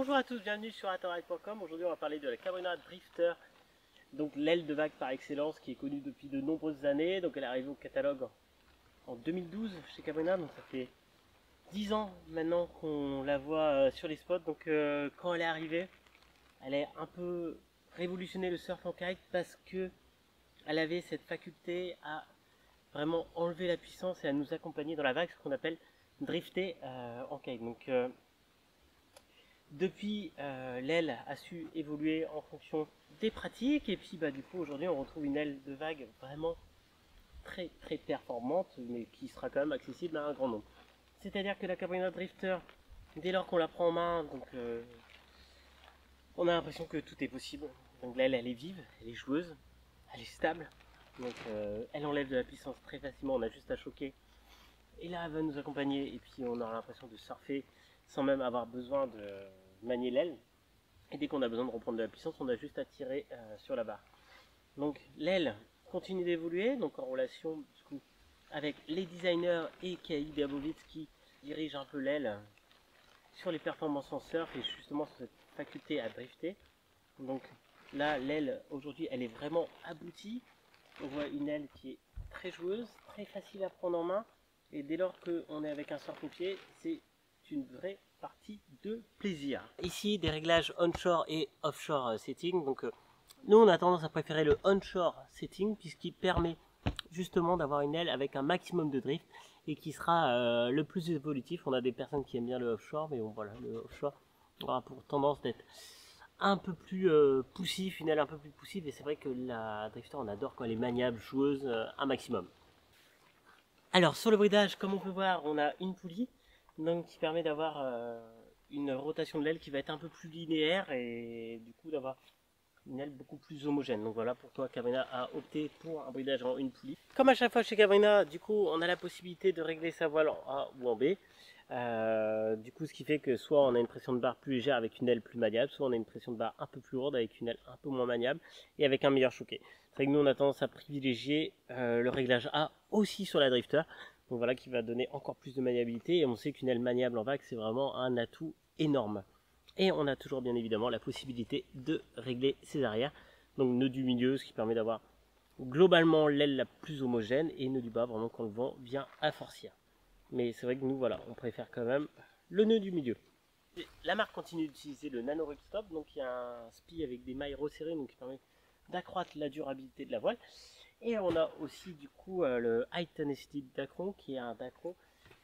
Bonjour à tous, bienvenue sur atoride.com. Aujourd'hui on va parler de la Cabrina Drifter, donc l'aile de vague par excellence qui est connue depuis de nombreuses années. Donc elle est arrivée au catalogue en 2012 chez Cabrina, donc ça fait 10 ans maintenant qu'on la voit sur les spots. Donc quand elle est arrivée, elle a un peu révolutionné le surf en kite parce que elle avait cette faculté à vraiment enlever la puissance et à nous accompagner dans la vague, ce qu'on appelle drifter en kite. Donc depuis, l'aile a su évoluer en fonction des pratiques, et puis du coup aujourd'hui on retrouve une aile de vague vraiment très performante, mais qui sera quand même accessible à un grand nombre. C'est-à-dire que la Cabrina Drifter, dès lors qu'on la prend en main, donc on a l'impression que tout est possible. Donc l'aile elle est vive, elle est joueuse, elle est stable, donc elle enlève de la puissance très facilement, on a juste à choquer. Et là elle va nous accompagner, et puis on aura l'impression de surfer sans même avoir besoin de manier l'aile. Et dès qu'on a besoin de reprendre de la puissance, on a juste à tirer sur la barre. Donc l'aile continue d'évoluer, donc en relation du coup, avec les designers et Kai Berbovitz qui dirige un peu l'aile sur les performances en surf et justement sur cette faculté à drifter. Donc là l'aile aujourd'hui elle est vraiment aboutie. On voit une aile qui est très joueuse, très facile à prendre en main, et dès lors qu'on est avec un surf au pied, c'est une vraie partie de plaisir. Ici des réglages onshore et offshore setting. Donc nous on a tendance à préférer le onshore setting puisqu'il permet justement d'avoir une aile avec un maximum de drift et qui sera le plus évolutif. On a des personnes qui aiment bien le offshore, mais bon voilà, le offshore aura pour tendance d'être un peu plus poussif, une aile un peu plus poussive, et c'est vrai que la drifter on adore quand elle est maniable, joueuse, un maximum. Alors sur le bridage, comme on peut voir, on a une poulie donc qui permet d'avoir une rotation de l'aile qui va être un peu plus linéaire et du coup d'avoir une aile beaucoup plus homogène. Donc voilà pourquoi Cabrina a opté pour un bridage en une poulie. Comme à chaque fois chez Cabrina, du coup on a la possibilité de régler sa voile en A ou en B. Du coup ce qui fait que soit on a une pression de barre plus légère avec une aile plus maniable, soit on a une pression de barre un peu plus lourde avec une aile un peu moins maniable et avec un meilleur choqué. C'est vrai que nous on a tendance à privilégier le réglage A aussi sur la drifter. Donc voilà, qui va donner encore plus de maniabilité, et on sait qu'une aile maniable en vague c'est vraiment un atout énorme. Et on a toujours bien évidemment la possibilité de régler ses arrières, donc nœud du milieu, ce qui permet d'avoir globalement l'aile la plus homogène, et nœud du bas vraiment quand le vent vient à forcière. Mais c'est vrai que nous voilà, on préfère quand même le nœud du milieu. Et la marque continue d'utiliser le Nano Ripstop, donc il y a un spi avec des mailles resserrées, donc qui permet d'accroître la durabilité de la voile. Et on a aussi du coup le High Tenacity Dacron, qui est un Dacron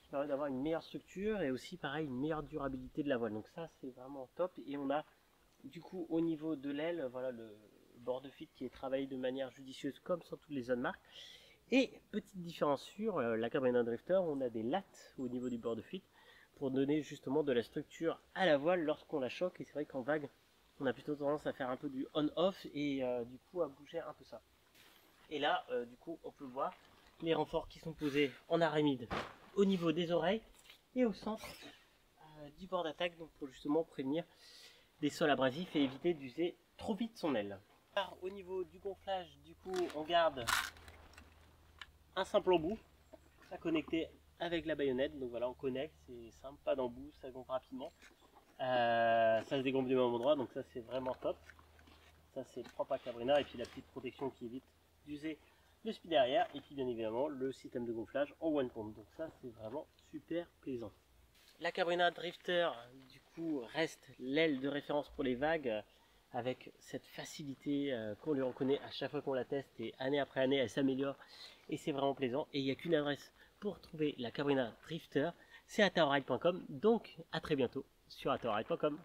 qui permet d'avoir une meilleure structure et aussi pareil une meilleure durabilité de la voile. Donc ça c'est vraiment top. Et on a du coup au niveau de l'aile, voilà le bord de fit qui est travaillé de manière judicieuse comme sur toutes les autres marques. Et petite différence sur la Cabrina Drifter, on a des lattes au niveau du bord de fit pour donner justement de la structure à la voile lorsqu'on la choque. Et c'est vrai qu'en vague on a plutôt tendance à faire un peu du on-off et du coup à bouger un peu ça. Et là, du coup, on peut voir les renforts qui sont posés en aramide au niveau des oreilles et au centre du bord d'attaque, donc pour justement prévenir des sols abrasifs et éviter d'user trop vite son aile. Alors, au niveau du gonflage, du coup, on garde un simple embout à connecter avec la baïonnette. Donc voilà, on connecte, c'est simple, pas d'embout, ça gonfle rapidement. Ça se dégonfle du même endroit, donc ça c'est vraiment top. Ça c'est propre à Cabrina, et puis la petite protection qui évite d'user le spi derrière, et puis bien évidemment le système de gonflage en one pump. Donc ça c'est vraiment super plaisant. La Cabrina Drifter du coup reste l'aile de référence pour les vagues, avec cette facilité qu'on lui reconnaît à chaque fois qu'on la teste, et année après année elle s'améliore et c'est vraiment plaisant. Et il n'y a qu'une adresse pour trouver la Cabrina Drifter, c'est atoride.com. Donc à très bientôt sur atoride.com.